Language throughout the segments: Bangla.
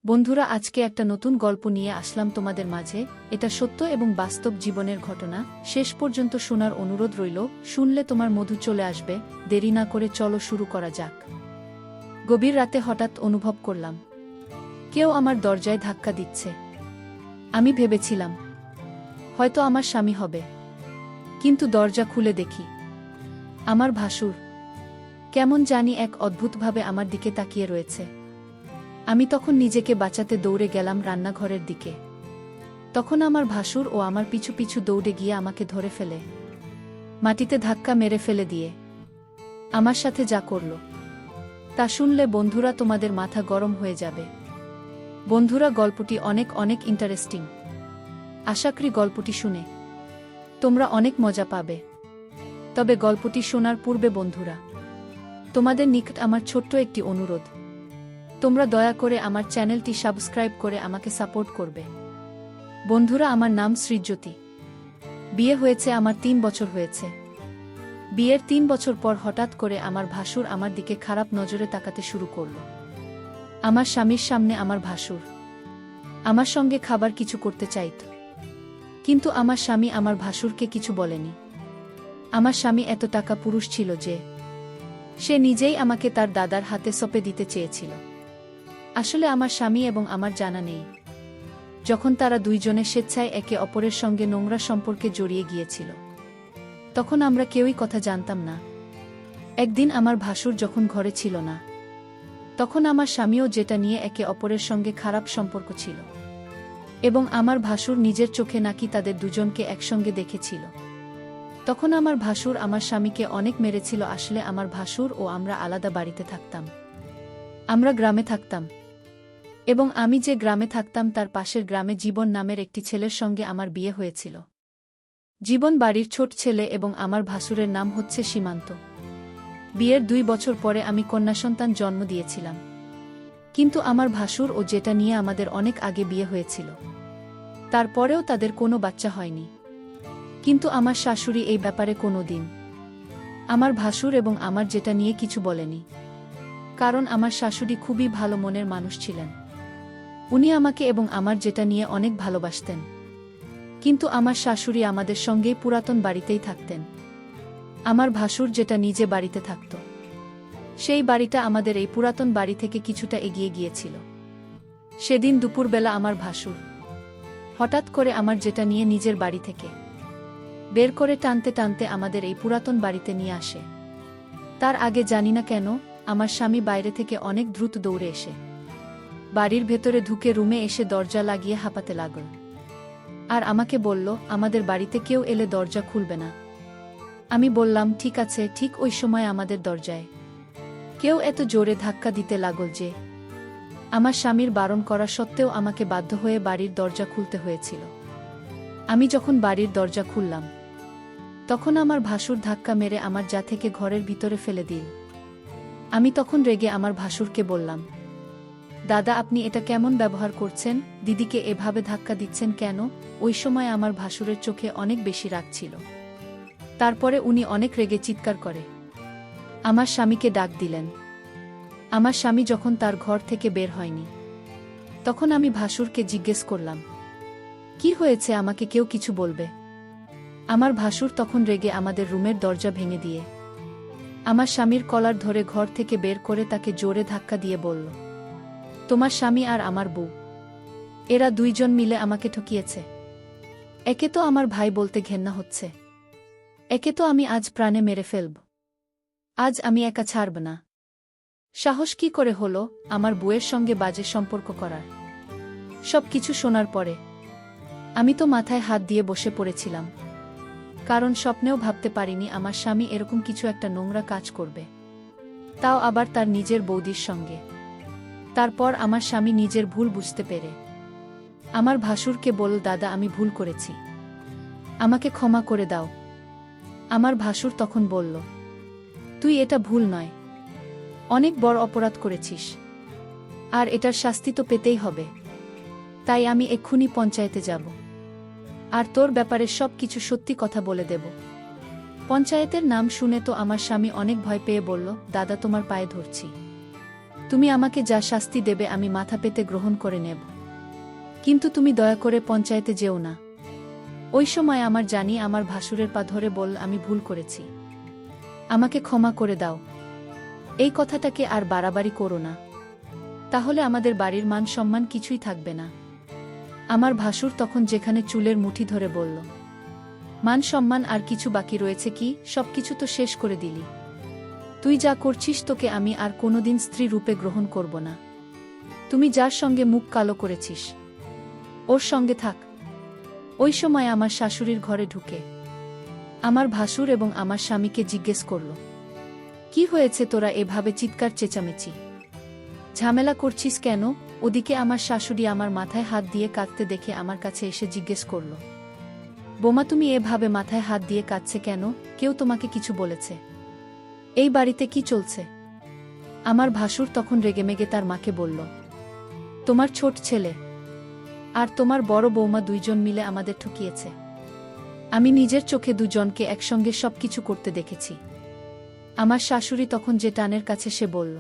বন্ধুরা, আজকে একটা নতুন গল্প নিয়ে আসলাম তোমাদের মাঝে। এটা সত্য এবং বাস্তব জীবনের ঘটনা। শেষ পর্যন্ত শোনার অনুরোধ রইল। শুনলে তোমার মধু চলে আসবে। দেরি না করে চলো শুরু করা যাক। গভীর রাতে হঠাৎ অনুভব করলাম কেউ আমার দরজায় ধাক্কা দিচ্ছে। আমি ভেবেছিলাম হয়তো আমার স্বামী হবে, কিন্তু দরজা খুলে দেখি আমার ভাসুর কেমন জানি এক অদ্ভুতভাবে আমার দিকে তাকিয়ে রয়েছে। আমি তখন নিজেকে বাঁচাতে দৌড়ে গেলাম রান্নাঘরের দিকে। তখন আমার ভাসুর ও আমার পিছু পিছু দৌড়ে গিয়ে আমাকে ধরে ফেলে মাটিতে ধাক্কা মেরে ফেলে দিয়ে আমার সাথে যা করল তা শুনলে বন্ধুরা তোমাদের মাথা গরম হয়ে যাবে। বন্ধুরা, গল্পটি অনেক অনেক ইন্টারেস্টিং। আশা করি গল্পটি শুনে তোমরা অনেক মজা পাবে। তবে গল্পটি শোনার পূর্বে বন্ধুরা, তোমাদের নিকট আমার ছোট্ট একটি অনুরোধ। তোমরা দয়া করে আমার চ্যানেলটি সাবস্ক্রাইব করে আমাকে সাপোর্ট করবে। বন্ধুরা, আমার নাম সৃজ্যোতি। বিয়ে হয়েছে আমার 3 বছর হয়েছে। বিয়ের 3 বছর পর হঠাৎ করে আমার ভাসুর আমার দিকে খারাপ নজরে তাকাতে শুরু করল। আমার স্বামীর সামনে আমার ভাসুর আমার সঙ্গে খাবার কিছু করতে চাইত, কিন্তু আমার স্বামী আমার ভাসুরকে কিছু বলেনি। আমার স্বামী এত টাকা পুরুষ ছিল যে সে নিজেই আমাকে তার দাদার হাতে সঁপে দিতে চেয়েছিল। আসলে আমার স্বামী এবং আমার জানা নেই যখন তারা দুইজনে স্বেচ্ছায় একে অপরের সঙ্গে নোংরা সম্পর্কে জড়িয়ে গিয়েছিল, তখন আমরা কেউই কথা জানতাম না। একদিন আমার ভাসুর যখন ঘরে ছিল না, তখন আমার স্বামীও যেটা নিয়ে একে অপরের সঙ্গে খারাপ সম্পর্ক ছিল, এবং আমার ভাসুর নিজের চোখে নাকি তাদের দুজনকে একসঙ্গে দেখেছিল। তখন আমার ভাসুর আমার স্বামীকে অনেক মেরেছিল। আসলে আমার ভাসুর ও আমরা আলাদা বাড়িতে থাকতাম। আমরা গ্রামে থাকতাম, এবং আমি যে গ্রামে থাকতাম তার পাশের গ্রামে জীবন নামের একটি ছেলের সঙ্গে আমার বিয়ে হয়েছিল। জীবন বাড়ির ছোট ছেলে এবং আমার ভাসুরের নাম হচ্ছে সীমান্ত। বিয়ের 2 বছর পরে আমি কন্যাসন্তান জন্ম দিয়েছিলাম। কিন্তু আমার ভাসুর ও যেটা নিয়ে আমাদের অনেক আগে বিয়ে হয়েছিল, তারপরেও তাদের কোনো বাচ্চা হয়নি। কিন্তু আমার শাশুড়ি এই ব্যাপারে কোনো দিন আমার ভাসুর এবং আমার যেটা নিয়ে কিছু বলেনি, কারণ আমার শাশুড়ি খুবই ভালো মনের মানুষ ছিলেন। উনি আমাকে এবং আমার যেটা নিয়ে অনেক ভালোবাসতেন। কিন্তু আমার শাশুড়ি আমাদের সঙ্গেই পুরাতন বাড়িতেই থাকতেন। আমার ভাসুর যেটা নিজে বাড়িতে থাকত, সেই বাড়িটা আমাদের এই পুরাতন বাড়ি থেকে কিছুটা এগিয়ে গিয়েছিল। সেদিন দুপুরবেলা আমার ভাসুর হঠাৎ করে আমার যেটা নিয়ে নিজের বাড়ি থেকে বের করে টানতে টানতে আমাদের এই পুরাতন বাড়িতে নিয়ে আসে। তার আগে জানি না কেন আমার স্বামী বাইরে থেকে অনেক দ্রুত দৌড়ে এসে বাড়ির ভেতরে ঢুকে রুমে এসে দরজা লাগিয়ে হাঁপাতে লাগল, আর আমাকে বলল আমাদের বাড়িতে কেউ এলে দরজা খুলবে না। আমি বললাম ঠিক আছে। ঠিক ওই সময় আমাদের দরজায় কেউ এত জোরে ধাক্কা দিতে লাগল যে আমার স্বামীর বারণ করা সত্ত্বেও আমাকে বাধ্য হয়ে বাড়ির দরজা খুলতে হয়েছিল। আমি যখন বাড়ির দরজা খুললাম, তখন আমার ভাসুর ধাক্কা মেরে আমার যা থেকে ঘরের ভিতরে ফেলে দিল। আমি তখন রেগে আমার ভাসুরকে বললাম, দাদা, আপনি এটা কেমন ব্যবহার করছেন? দিদিকে এভাবে ধাক্কা দিচ্ছেন কেন? ওই সময় আমার ভাসুরের চোখে অনেক বেশি রাগ ছিল। তারপরে উনি অনেক রেগে চিৎকার করে আমার স্বামীকে ডাক দিলেন। আমার স্বামী যখন তার ঘর থেকে বের হয়নি, তখন আমি ভাসুরকে জিজ্ঞেস করলাম, কি হয়েছে? আমাকে কেউ কিছু বলবে? আমার ভাসুর তখন রেগে আমাদের রুমের দরজা ভেঙে দিয়ে আমার স্বামীর কলার ধরে ঘর থেকে বের করে তাকে জোরে ধাক্কা দিয়ে বলল, তোমার স্বামী আর আমার বউ, এরা দুইজন মিলে আমাকে ঠকিয়েছে। একে তো আমার ভাই বলতে ঘেন্না হচ্ছে, একে তো আমি আজ প্রাণে মেরে ফেলব। আজ আমি একা ছাড়ব না। সাহস কি করে হলো আমার বউয়ের সঙ্গে বাজে সম্পর্ক করার? সব কিছু শোনার পরে আমি তো মাথায় হাত দিয়ে বসে পড়েছিলাম, কারণ স্বপ্নেও ভাবতে পারিনি আমার স্বামী এরকম কিছু একটা নোংরা কাজ করবে, তাও আবার তার নিজের বৌদির সঙ্গে। তারপর আমার স্বামী নিজের ভুল বুঝতে পেরে আমার ভাসুরকে বলল, দাদা, আমি ভুল করেছি, আমাকে ক্ষমা করে দাও। আমার ভাসুর তখন বলল, তুই এটা ভুল নয়, অনেক বড় অপরাধ করেছিস, আর এটার শাস্তি তো পেতেই হবে। তাই আমি এক্ষুনি পঞ্চায়েতে যাব, আর তোর ব্যাপারে সব কিছু সত্যি কথা বলে দেব। পঞ্চায়েতের নাম শুনে তো আমার স্বামী অনেক ভয় পেয়ে বলল, দাদা, তোমার পায়ে ধরছি, তুমি আমাকে যা শাস্তি দেবে আমি মাথা পেতে গ্রহণ করে নেব, কিন্তু তুমি দয়া করে পঞ্চায়েতে যেও না। ওই সময় আমার জানি আমার ভাসুরের পা ধরে বল, আমি ভুল করেছি, আমাকে ক্ষমা করে দাও, এই কথাটাকে আর বাড়াবাড়ি করো না, তাহলে আমাদের বাড়ির মান সম্মান কিছুই থাকবে না। আমার ভাসুর তখন যেখানে চুলের মুঠি ধরে বলল, মান সম্মান আর কিছু বাকি রয়েছে কি? সবকিছু তো শেষ করে দিলি। তুই যা করছিস, তোকে আমি আর কোনোদিন স্ত্রী রূপে গ্রহণ করব না। তুমি যার সঙ্গে মুখ কালো করেছিস ওর সঙ্গে থাক। ওই সময় আমার শাশুড়ির ঘরে ঢুকে আমার ভাসুর এবং আমার স্বামীকে জিজ্ঞেস করল, কি হয়েছে, তোরা এভাবে চিৎকার চেঁচামেচি ঝামেলা করছিস কেন? ওদিকে আমার শাশুড়ি আমার মাথায় হাত দিয়ে কাঁদতে দেখে আমার কাছে এসে জিজ্ঞেস করল, বোমা তুমি এভাবে মাথায় হাত দিয়ে কাঁদছে কেন? কেউ তোমাকে কিছু বলেছে? এই বাড়িতে কি চলছে? আমার ভাসুর তখন রেগেমেগে তার মাকে বলল, তোমার ছোট ছেলে আর তোমার বড় বৌমা দুইজন মিলে আমাদের ঠকিয়েছে। আমি নিজের চোখে দুজনকে একসঙ্গে সবকিছু করতে দেখেছি। আমার শাশুড়ি তখন যে টানের কাছে সে বলল,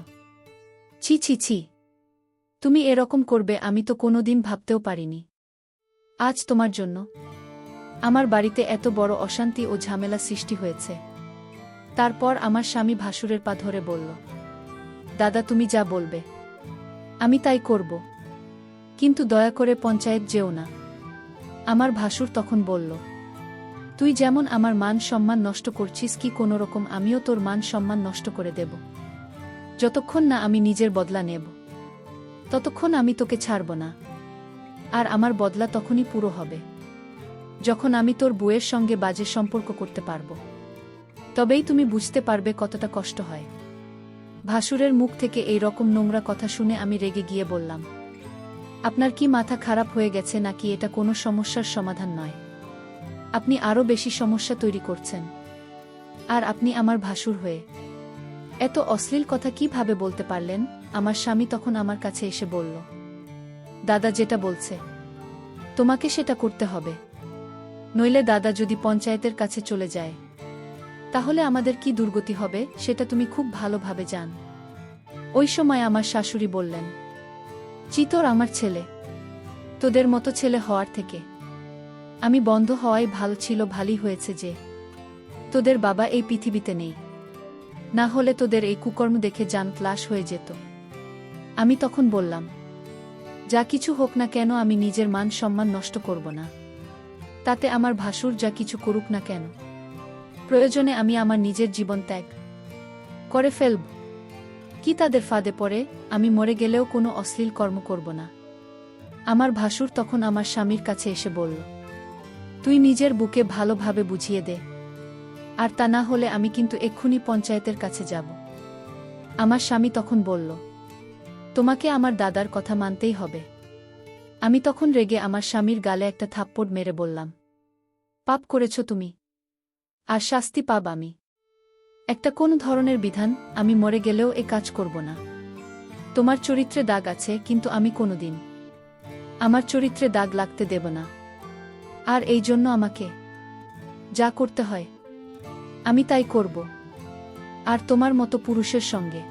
ছি ছি ছি, তুমি এরকম করবে আমি তো কোনোদিন ভাবতেও পারিনি। আজ তোমার জন্য আমার বাড়িতে এত বড় অশান্তি ও ঝামেলা সৃষ্টি হয়েছে। তারপর আমার স্বামী ভাসুরের পা ধরে বলল, দাদা তুমি যা বলবে আমি তাই করব, কিন্তু দয়া করে পঞ্চায়েত যেও না। আমার ভাসুর তখন বলল, তুই যেমন আমার মান সম্মান নষ্ট করছিস, কি কোনোরকম আমিও তোর মান সম্মান নষ্ট করে দেব। যতক্ষণ না আমি নিজের বদলা নেব ততক্ষণ আমি তোকে ছাড়ব না। আর আমার বদলা তখনই পুরো হবে যখন আমি তোর বউয়ের সঙ্গে বাজে সম্পর্ক করতে পারব। তবেই তুমি বুঝতে পারবে কতটা কষ্ট হয়। ভাসুরের মুখ থেকে এই রকম নোংরা কথা শুনে আমি রেগে গিয়ে বললাম, আপনার কি মাথা খারাপ হয়ে গেছে নাকি? এটা কোনো সমস্যার সমাধান নয়, আপনি আরও বেশি সমস্যা তৈরি করছেন। আর আপনি আমার ভাসুর হয়ে এত অশ্লীল কথা কিভাবে বলতে পারলেন? আমার স্বামী তখন আমার কাছে এসে বলল, দাদা যেটা বলছে তোমাকে সেটা করতে হবে, নইলে দাদা যদি পঞ্চায়েতের কাছে চলে যায় তাহলে আমাদের কি দুর্গতি হবে সেটা তুমি খুব ভালোভাবে জান। ওই সময় আমার শাশুড়ি বললেন, চিতর আমার ছেলে, তোদের মতো ছেলে হওয়ার থেকে আমি বন্ধ হওয়াই ভালো ছিল। ভালোই হয়েছে যে তোদের বাবা এই পৃথিবীতে নেই, না হলে তোদের এই কুকর্ম দেখে জান ক্লাস হয়ে যেত। আমি তখন বললাম, যা কিছু হোক না কেন আমি নিজের মান সম্মান নষ্ট করব না, তাতে আমার ভাসুর যা কিছু করুক না কেন, প্রয়োজনে আমি আমার নিজের জীবন ত্যাগ করে ফেলব। কি তাদের ফাঁদে পড়ে আমি মরে গেলেও কোনো অশ্লীল কর্ম করব না। আমার ভাসুর তখন আমার স্বামীর কাছে এসে বলল, তুই নিজের বুকে ভালোভাবে বুঝিয়ে দে, আর তা না হলে আমি কিন্তু এক্ষুনি পঞ্চায়েতের কাছে যাব। আমার স্বামী তখন বলল, তোমাকে আমার দাদার কথা মানতেই হবে। আমি তখন রেগে আমার স্বামীর গালে একটা থাপ্পড় মেরে বললাম, পাপ করেছ তুমি, আর শাস্তি পাব আমি। একটা কোন ধরনের বিধান, আমি মরে গেলেও এ কাজ করব না। তোমার চরিত্রে দাগ আছে, কিন্তু আমি কোনোদিন আমার চরিত্রে দাগ লাগতে দেব না। আর এই জন্য আমাকে যা করতে হয় আমি তাই করব। আর তোমার মতো পুরুষের সঙ্গে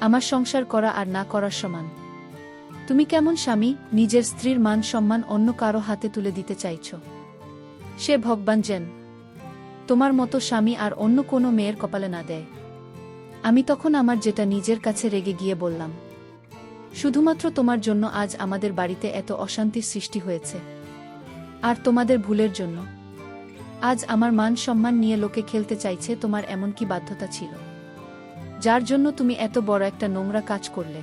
আমার সংসার করা আর না করার সমান। তুমি কেমন স্বামী, নিজের স্ত্রীর মান সম্মান অন্য কারো হাতে তুলে দিতে চাইছ? সে ভগবান যেন তোমার মতো স্বামী আর অন্য কোনো মেয়ের কপালে না দেয়। আমি তখন আমার যেটা নিজের কাছে রেগে গিয়ে বললাম, শুধুমাত্র তোমার জন্য আজ আমাদের বাড়িতে এত অশান্তির সৃষ্টি হয়েছে, আর তোমাদের ভুলের জন্য আজ আমার মান সম্মান নিয়ে লোকে খেলতে চাইছে। তোমার এমন কি বাধ্যতা ছিল যার জন্য তুমি এত বড় একটা নোংরা কাজ করলে?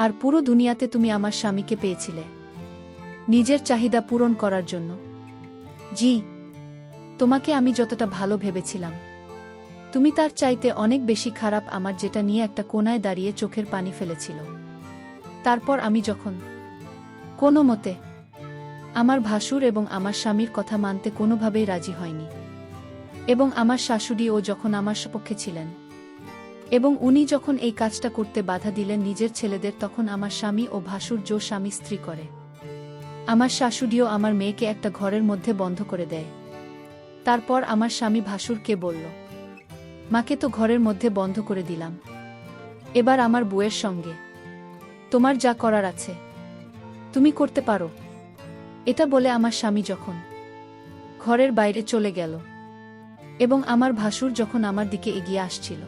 আর পুরো দুনিয়াতে তুমি আমার স্বামীকে পেয়েছিলে নিজের চাহিদা পূরণ করার জন্য। জি, তোমাকে আমি যতটা ভালো ভেবেছিলাম তুমি তার চাইতে অনেক বেশি খারাপ। আমার যেটা নিয়ে একটা কোণায় দাঁড়িয়ে চোখের পানি ফেলেছিল। তারপর আমি যখন কোনো মতে আমার ভাসুর এবং আমার স্বামীর কথা মানতে কোনোভাবেই রাজি হয়নি, এবং আমার শাশুড়িও যখন আমার সপক্ষে ছিলেন এবং উনি যখন এই কাজটা করতে বাধা দিলেন নিজের ছেলেদের, তখন আমার স্বামী ও ভাসুর জো স্বামী স্ত্রী করে। আমার শাশুড়িও আমার মেয়েকে একটা ঘরের মধ্যে বন্ধ করে দেয়। তারপর আমার স্বামী ভাসুরকে বলল, মাকে তো ঘরের মধ্যে বন্ধ করে দিলাম, এবার আমার বউয়ের সঙ্গে তোমার যা করার আছে তুমি করতে পারো। এটা বলে আমার স্বামী যখন ঘরের বাইরে চলে গেল এবং আমার ভাসুর যখন আমার দিকে এগিয়ে আসছিল,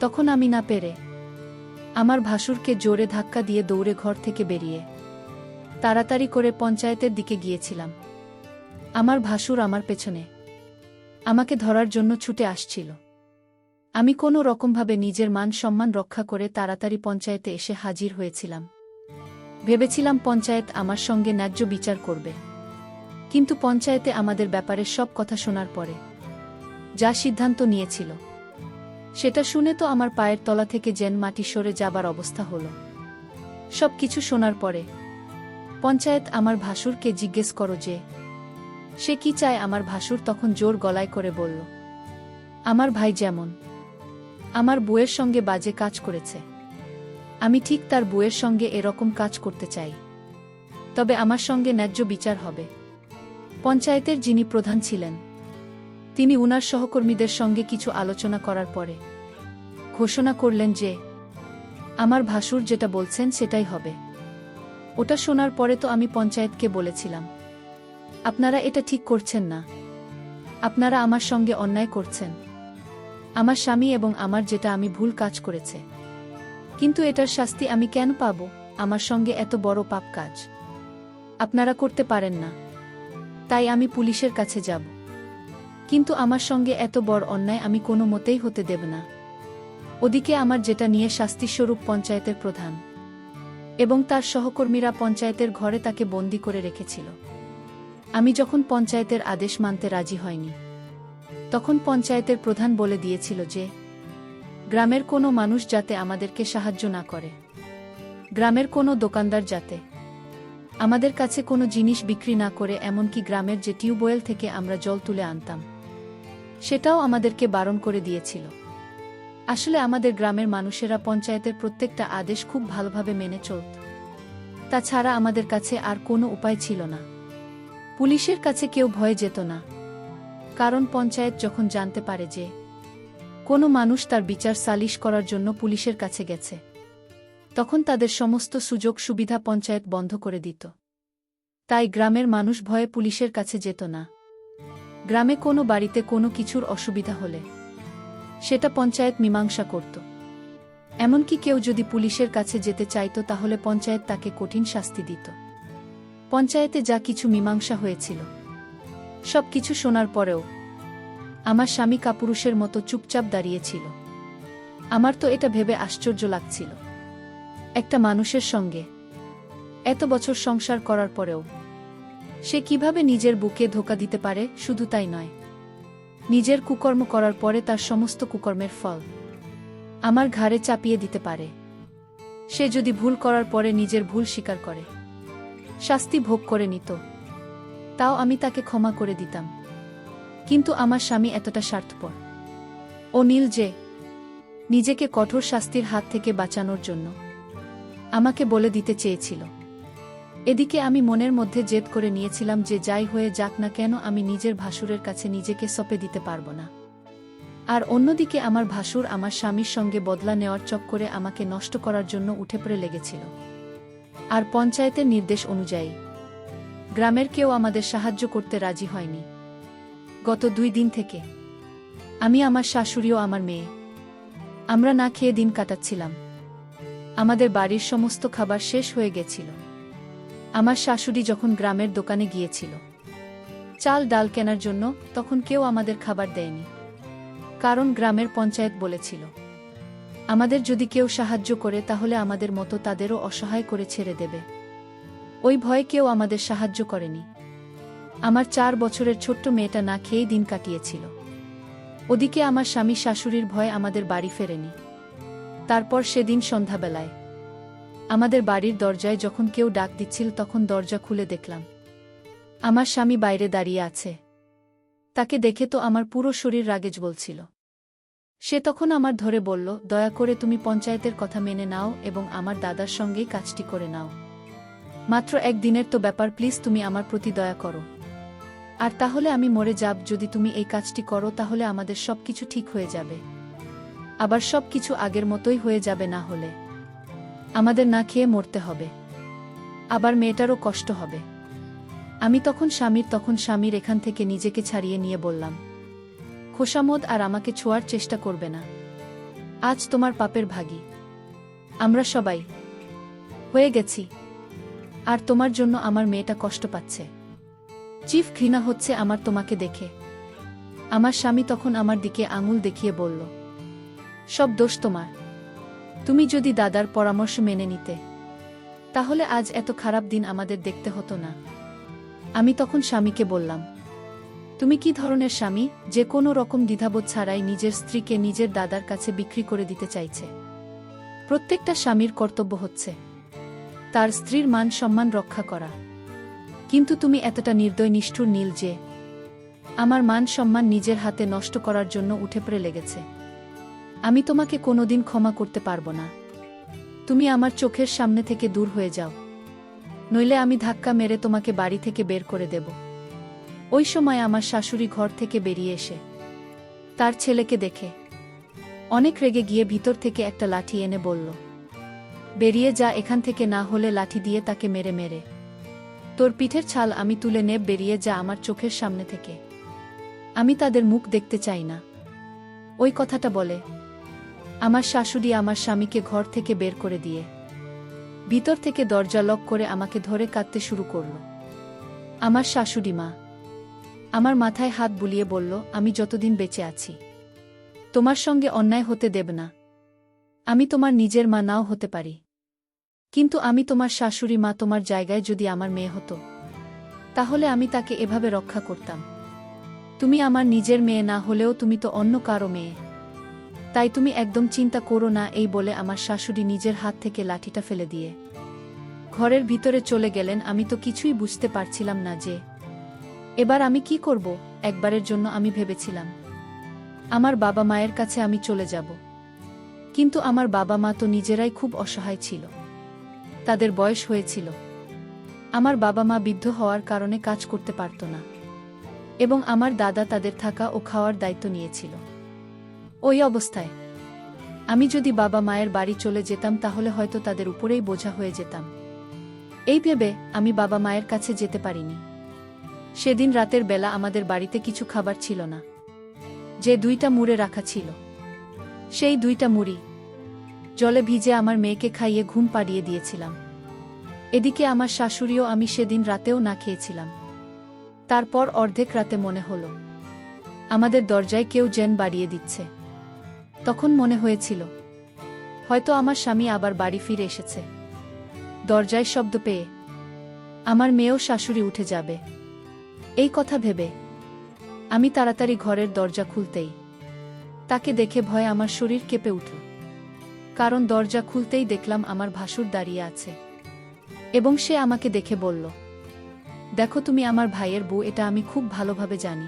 তখন আমি না পেরে আমার ভাসুরকে জোরে ধাক্কা দিয়ে দৌড়ে ঘর থেকে বেরিয়ে তাড়াতাড়ি করে পঞ্চায়েতের দিকে গিয়েছিলাম। আমার ভাসুর আমার পেছনে আমাকে ধরার জন্য ছুটে আসছিল। আমি কোনো রকমভাবে নিজের মান সম্মান রক্ষা করে তাড়াতাড়ি পঞ্চায়েতে এসে হাজির হয়েছিলাম। ভেবেছিলাম পঞ্চায়েত আমার সঙ্গে ন্যায্য বিচার করবে, কিন্তু পঞ্চায়েতে আমাদের ব্যাপারে সব কথা শোনার পরে যা সিদ্ধান্ত নিয়েছিল সেটা শুনে তো আমার পায়ের তলা থেকে যেন মাটি সরে যাবার অবস্থা হলো। সব কিছু শোনার পরে পঞ্চায়েত আমার ভাসুরকে জিজ্ঞেস করো যে সে কি চায়। আমার ভাসুর তখন জোর গলায় করে বলল, আমার ভাই যেমন আমার বউয়ের সঙ্গে বাজে কাজ করেছে, আমি ঠিক তার বউয়ের সঙ্গে এরকম কাজ করতে চাই, তবে আমার সঙ্গে ন্যায্য বিচার হবে। পঞ্চায়েতের যিনি প্রধান ছিলেন তিনি উনার সহকর্মীদের সঙ্গে কিছু আলোচনা করার পরে ঘোষণা করলেন যে আমার ভাসুর যেটা বলছেন সেটাই হবে। ওটা শোনার পরে তো আমি পঞ্চায়েতকে বলেছিলাম, আপনারা এটা ঠিক করছেন না, আপনারা আমার সঙ্গে অন্যায় করছেন। আমার স্বামী এবং আমার যেটা আমি ভুল কাজ করেছে, কিন্তু এটার শাস্তি আমি কেন পাব? আমার সঙ্গে এত বড় পাপ কাজ আপনারা করতে পারেন না, তাই আমি পুলিশের কাছে যাব, কিন্তু আমার সঙ্গে এত বড় অন্যায় আমি কোনো মতেই হতে দেব না। ওদিকে আমার যেটা নিয়ে শাস্তিস্বরূপ পঞ্চায়েতের প্রধান এবং তার সহকর্মীরা পঞ্চায়েতের ঘরে তাকে বন্দী করে রেখেছিল। আমি যখন পঞ্চায়েতের আদেশ মানতে রাজি হয়নি, তখন পঞ্চায়েতের প্রধান বলে দিয়েছিল যে গ্রামের কোনো মানুষ যাতে আমাদেরকে সাহায্য না করে, গ্রামের কোনো দোকানদার যাতে আমাদের কাছে কোনো জিনিস বিক্রি না করে, এমনকি গ্রামের যে টিউবওয়েল থেকে আমরা জল তুলে আনতাম সেটাও আমাদেরকে বারণ করে দিয়েছিল। আসলে আমাদের গ্রামের মানুষেরা পঞ্চায়েতের প্রত্যেকটা আদেশ খুব ভালোভাবে মেনে চলত, তাছাড়া আমাদের কাছে আর কোনো উপায় ছিল না। পুলিশের কাছে কেউ ভয়ে যেত না, কারণ পঞ্চায়েত যখন জানতে পারে যে কোনো মানুষ তার বিচার সালিশ করার জন্য পুলিশের কাছে গেছে, তখন তাদের সমস্ত সুযোগ সুবিধা পঞ্চায়েত বন্ধ করে দিত। তাই গ্রামের মানুষ ভয়ে পুলিশের কাছে যেত না। গ্রামে কোনো বাড়িতে কোনো কিছুর অসুবিধা হলে সেটা পঞ্চায়েত মীমাংসা করত। এমনকি কেউ যদি পুলিশের কাছে যেতে চাইত তাহলে পঞ্চায়েত তাকে কঠিন শাস্তি দিত। পঞ্চায়েতে যা কিছু মীমাংসা হয়েছিল সব কিছু শোনার পরেও আমার স্বামী কাপুরুষের মতো চুপচাপ দাঁড়িয়েছিল। আমার তো এটা ভেবে আশ্চর্য লাগছিল, একটা মানুষের সঙ্গে এত বছর সংসার করার পরেও সে কিভাবে নিজের বুকে ধোঁকা দিতে পারে। শুধু তাই নয়, নিজের কুকর্ম করার পরে তার সমস্ত কুকর্মের ফল আমার ঘাড়ে চাপিয়ে দিতে পারে। সে যদি ভুল করার পরে নিজের ভুল স্বীকার করে শাস্তি ভোগ করে নিত, তাও আমি তাকে ক্ষমা করে দিতাম। কিন্তু আমার স্বামী এতটা স্বার্থপর ও নীল যে নিজেকে কঠোর শাস্তির হাত থেকে বাঁচানোর জন্য আমাকে বলে দিতে চেয়েছিল। এদিকে আমি মনের মধ্যে জেদ করে নিয়েছিলাম যে যাই হয়ে যাক না কেন আমি নিজের ভাসুরের কাছে নিজেকে সঁপে দিতে পারব না। আর অন্যদিকে আমার ভাসুর আমার স্বামীর সঙ্গে বদলা নেওয়ার চক্করে আমাকে নষ্ট করার জন্য উঠে পড়ে লেগেছিল। আর পঞ্চায়েতের নির্দেশ অনুযায়ী গ্রামের কেউ আমাদের সাহায্য করতে রাজি হয়নি। গত 2 দিন থেকে আমি, আমার শাশুড়ি ও আমার মেয়ে আমরা না খেয়ে দিন কাটাচ্ছিলাম। আমাদের বাড়ির সমস্ত খাবার শেষ হয়ে গেছিল। আমার শাশুড়ি যখন গ্রামের দোকানে গিয়েছিল চাল ডাল কেনার জন্য, তখন কেউ আমাদের খাবার দেয়নি, কারণ গ্রামের পঞ্চায়েত বলেছিল আমাদের যদি কেউ সাহায্য করে তাহলে আমাদের মতো তাদেরও অসহায় করে ছেড়ে দেবে। ওই ভয়ে কেউ আমাদের সাহায্য করেনি। আমার 4 বছরের ছোট্ট মেয়েটা না খেয়েই দিন কাটিয়েছিল। ওদিকে আমার স্বামী শাশুড়ির ভয়ে আমাদের বাড়ি ফেরেনি। তারপর সেদিন সন্ধ্যাবেলায় আমাদের বাড়ির দরজায় যখন কেউ ডাক দিচ্ছিল তখন দরজা খুলে দেখলাম আমার স্বামী বাইরে দাঁড়িয়ে আছে। তাকে দেখে তো আমার পুরো শরীর রাগে জ্বলছিল। সে তখন আমার ধরে বলল, দয়া করে তুমি পঞ্চায়েতের কথা মেনে নাও এবং আমার দাদার সঙ্গেই কাজটি করে নাও। মাত্র 1 দিনের তো ব্যাপার, প্লিজ তুমি আমার প্রতি দয়া করো। আর তাহলে আমি মরে যাব। যদি তুমি এই কাজটি করো তাহলে আমাদের সবকিছু ঠিক হয়ে যাবে। আবার সব কিছু আগের মতোই হয়ে যাবে, না হলে আমাদের না খেয়ে মরতে হবে, আবার মেয়েটারও কষ্ট হবে। আমি তখন স্বামীর এখান থেকে নিজেকে ছাড়িয়ে নিয়ে বললাম, খোশামদ আর আমাকে ছোঁয়ার চেষ্টা করবে না। আজ তোমার পাপের ভাগী আমরা সবাই হয়ে গেছি, আর তোমার জন্য আমার মেয়েটা কষ্ট পাচ্ছে। চিফ ঘৃণা হচ্ছে আমার তোমাকে দেখে। আমার স্বামী তখন আমার দিকে আঙুল দেখিয়ে বলল, সব দোষ তোমার। তুমি যদি দাদার পরামর্শ মেনে নিতে, তাহলে আজ এত খারাপ দিন আমাদের দেখতে হতো না। আমি তখন স্বামীকে বললাম, তুমি কি ধরনের স্বামী যে কোনো রকম দ্বিধাবোধ ছাড়াই নিজের স্ত্রীকে নিজের দাদার কাছে বিক্রি করে দিতে চাইছে? প্রত্যেকটা স্বামীর কর্তব্য হচ্ছে তার স্ত্রীর মান সম্মান রক্ষা করা, কিন্তু তুমি এতটা নির্দয় নিষ্ঠুর নীল যে আমার মান সম্মান নিজের হাতে নষ্ট করার জন্য উঠে পড়ে লেগেছে। আমি তোমাকে কোনোদিন ক্ষমা করতে পারবো না। তুমি আমার চোখের সামনে থেকে দূর হয়ে যাও, নইলে আমি ধাক্কা মেরে তোমাকে বাড়ি থেকে বের করে দেব। ওই সময় আমার শাশুড়ি ঘর থেকে বেরিয়ে এসে তার ছেলেকে দেখে অনেক রেগে গিয়ে ভিতর থেকে একটা লাঠি এনে বলল, বেরিয়ে যা এখান থেকে, না হলে লাঠি দিয়ে তাকে মেরে মেরে তোর পিঠের ছাল আমি তুলে নেব। বেরিয়ে যা আমার চোখের সামনে থেকে, আমি তাদের মুখ দেখতে চাই না। ওই কথাটা বলে আমার শাশুড়ি আমার স্বামীকে ঘর থেকে বের করে দিয়ে ভিতর থেকে দরজা লক করে আমাকে ধরে কাঁদতে শুরু করল। আমার শাশুড়ি মা আমার মাথায় হাত বুলিয়ে বলল, আমি যতদিন বেঁচে আছি তোমার সঙ্গে অন্যায় হতে দেব না। আমি তোমার নিজের মা নাও হতে পারি, কিন্তু আমি তোমার শাশুড়ি মা। তোমার জায়গায় যদি আমার মেয়ে হতো, তাহলে আমি তাকে এভাবে রক্ষা করতাম? তুমি আমার নিজের মেয়ে না হলেও তুমি তো অন্য কারো মেয়ে, তাই তুমি একদম চিন্তা করো না। এই বলে আমার শাশুড়ি নিজের হাত থেকে লাঠিটা ফেলে দিয়ে ঘরের ভিতরে চলে গেলেন। আমি তো কিছুই বুঝতে পারছিলাম না যে এবার আমি কি করব। একবারের জন্য আমি ভেবেছিলাম আমার বাবা মায়ের কাছে আমি চলে যাব, কিন্তু আমার বাবা মা তো নিজেরাই খুব অসহায় ছিল। তাদের বয়স হয়েছিল, আমার বাবা মা বৃদ্ধ হওয়ার কারণে কাজ করতে পারত না, এবং আমার দাদা তাদের থাকা ও খাওয়ার দায়িত্ব নিয়েছিল। ওই অবস্থায় আমি যদি বাবা মায়ের বাড়ি চলে যেতাম, তাহলে হয়তো তাদের উপরেই বোঝা হয়ে যেতাম। এই ভেবে আমি বাবা মায়ের কাছে যেতে পারিনি। সেদিন রাতের বেলা আমাদের বাড়িতে কিছু খাবার ছিল না। যে 2টা মুড়ে রাখা ছিল, সেই 2টা মুড়ি জলে ভিজে আমার মেয়েকে খাইয়ে ঘুম পাড়িয়ে দিয়েছিলাম। এদিকে আমার শাশুড়িও আমি সেদিন রাতেও না খেয়েছিলাম। তারপর অর্ধেক রাতে মনে হলো আমাদের দরজায় কেউ যেন বাড়িয়ে দিচ্ছে। তখন মনে হয়েছিল হয়তো আমার স্বামী আবার বাড়ি ফিরে এসেছে। দরজায় শব্দ পেয়ে আমার মেয়েও শাশুড়ি উঠে যাবে, এই কথা ভেবে আমি তাড়াতাড়ি ঘরের দরজা খুলতেই তাকে দেখে ভয়ে আমার শরীর কেঁপে উঠল। কারণ দরজা খুলতেই দেখলাম আমার ভাসুর দাঁড়িয়ে আছে, এবং সে আমাকে দেখে বলল, দেখো তুমি আমার ভাইয়ের বউ, এটা আমি খুব ভালোভাবে জানি,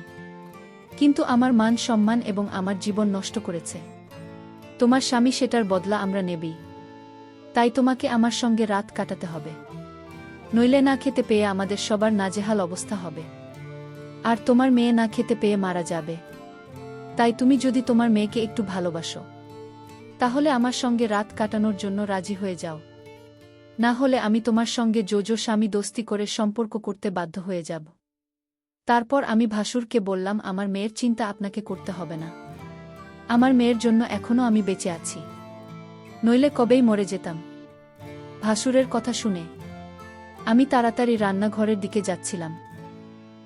কিন্তু আমার মান সম্মান এবং আমার জীবন নষ্ট করেছে তোমার স্বামী, সেটার বদলা আমরা নেবই। তাই তোমাকে আমার সঙ্গে রাত কাটাতে হবে, নইলে না খেতে পেয়ে আমাদের সবার নাজেহাল অবস্থা হবে, আর তোমার মেয়ে না খেতে পেয়ে মারা যাবে। তাই তুমি যদি তোমার মেয়েকে একটু ভালোবাসো, তাহলে আমার সঙ্গে রাত কাটানোর জন্য রাজি হয়ে যাও, না হলে আমি তোমার সঙ্গে জোজো স্বামী দোস্তি করে সম্পর্ক করতে বাধ্য হয়ে যাব। তারপর আমি ভাসুরকে বললাম, আমার মেয়ের চিন্তা আপনাকে করতে হবে না। আমার মেয়ের জন্য এখনো আমি বেঁচে আছি, নইলে কবেই মরে যেতাম। ভাসুরের কথা শুনে আমি তাড়াতাড়ি রান্নাঘরের দিকে যাচ্ছিলাম,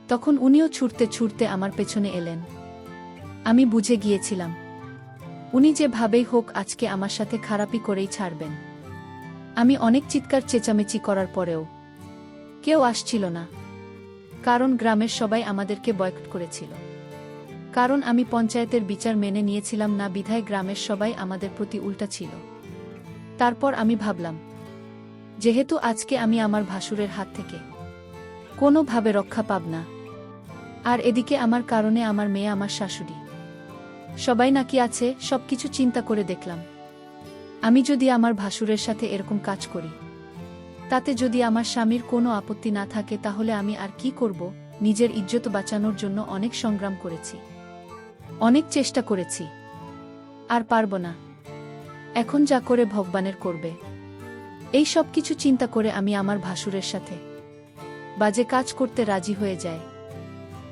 তখন উনিও ছুটতে ছুটতে আমার পেছনে এলেন। আমি বুঝে গিয়েছিলাম উনি যেভাবেই হোক আজকে আমার সাথে খারাপই করেই ছাড়বেন। আমি অনেক চিৎকার চেঁচামেচি করার পরেও কেউ আসছিল না, কারণ গ্রামের সবাই আমাদেরকে বয়কট করেছিল। কারণ আমি পঞ্চায়েতের বিচার মেনে নিয়েছিলাম না, বিধায় গ্রামের সবাই আমাদের প্রতি উল্টা ছিল। তারপর আমি ভাবলাম, যেহেতু আজকে আমি আমার ভাসুরের হাত থেকে কোনোভাবে রক্ষা পাব না, আর এদিকে আমার কারণে আমার মেয়ে, আমার শাশুড়ি সবাই নাকি আছে, সবকিছু চিন্তা করে দেখলাম আমি যদি আমার ভাসুরের সাথে এরকম কাজ করি, তাতে যদি আমার স্বামীর কোনো আপত্তি না থাকে, তাহলে আমি আর কি করব। নিজের ইজ্জত বাঁচানোর জন্য অনেক সংগ্রাম করেছি, অনেক চেষ্টা করেছি, আর পারব না। এখন যা করে ভগবানের করবে। এই সব কিছু চিন্তা করে আমি আমার ভাসুরের সাথে বাজে কাজ করতে রাজি হয়ে যায়।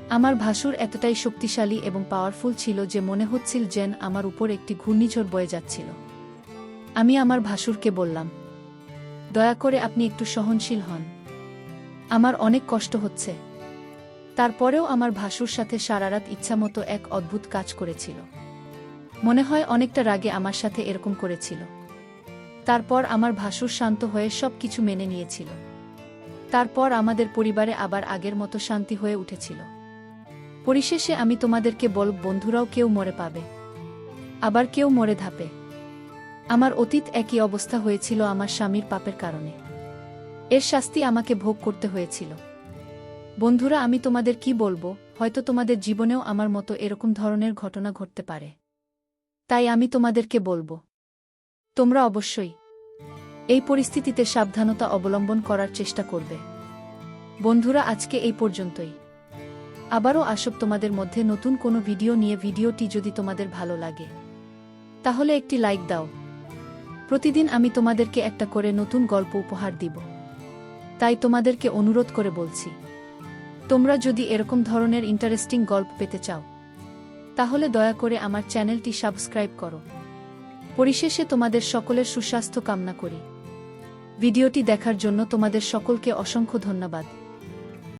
আমার ভাসুর এতটাই শক্তিশালী এবং পাওয়ারফুল ছিল যে মনে হচ্ছিল যেন আমার উপর একটি ঘূর্ণিঝড় বয়ে যাচ্ছিল। আমি আমার ভাসুরকে বললাম, দয়া করে আপনি একটু সহনশীল হন। আমার অনেক কষ্ট হচ্ছে। তারপরেও আমার ভাসুর সাথে সারারাত ইচ্ছামতো এক অদ্ভুত কাজ করেছিল। মনে হয় অনেকটা রাগে আমার সাথে এরকম করেছিল। তারপর আমার ভাসুর শান্ত হয়ে সব কিছু মেনে নিয়েছিল। তারপর আমাদের পরিবারে আবার আগের মতো শান্তি হয়ে উঠেছিল। পরিশেষে আমি তোমাদেরকে বলব, বন্ধুরাও কেউ মরে পাবে, আবার কেউ মরে ধাপে। আমার অতীত একই অবস্থা হয়েছিল আমার স্বামীর পাপের কারণে। এর শাস্তি আমাকে ভোগ করতে হয়েছিল। বন্ধুরা, আমি তোমাদের কি বলবো, হয়তো তোমাদের জীবনেও আমার মতো এরকম ধরনের ঘটনা ঘটতে পারে। তাই আমি তোমাদেরকে বলবো, তোমরা অবশ্যই এই পরিস্থিতিতে সাবধানতা অবলম্বন করার চেষ্টা করবে। বন্ধুরা, আজকে এই পর্যন্তই। আবারও আসব তোমাদের মধ্যে নতুন কোনো ভিডিও নিয়ে। ভিডিওটি যদি তোমাদের ভালো লাগে তাহলে একটি লাইক দাও। প্রতিদিন আমি তোমাদেরকে একটা করে নতুন গল্প উপহার দিব। তাই তোমাদেরকে অনুরোধ করে বলছি, তোমরা যদি এরকম ধরনের ইন্টারেস্টিং গল্প পেতে চাও তাহলে দয়া করে আমার চ্যানেলটি সাবস্ক্রাইব করো। পরিশেষে তোমাদের সকলের সুস্বাস্থ্য কামনা করি। ভিডিওটি দেখার জন্য তোমাদের সকলকে অসংখ্য ধন্যবাদ।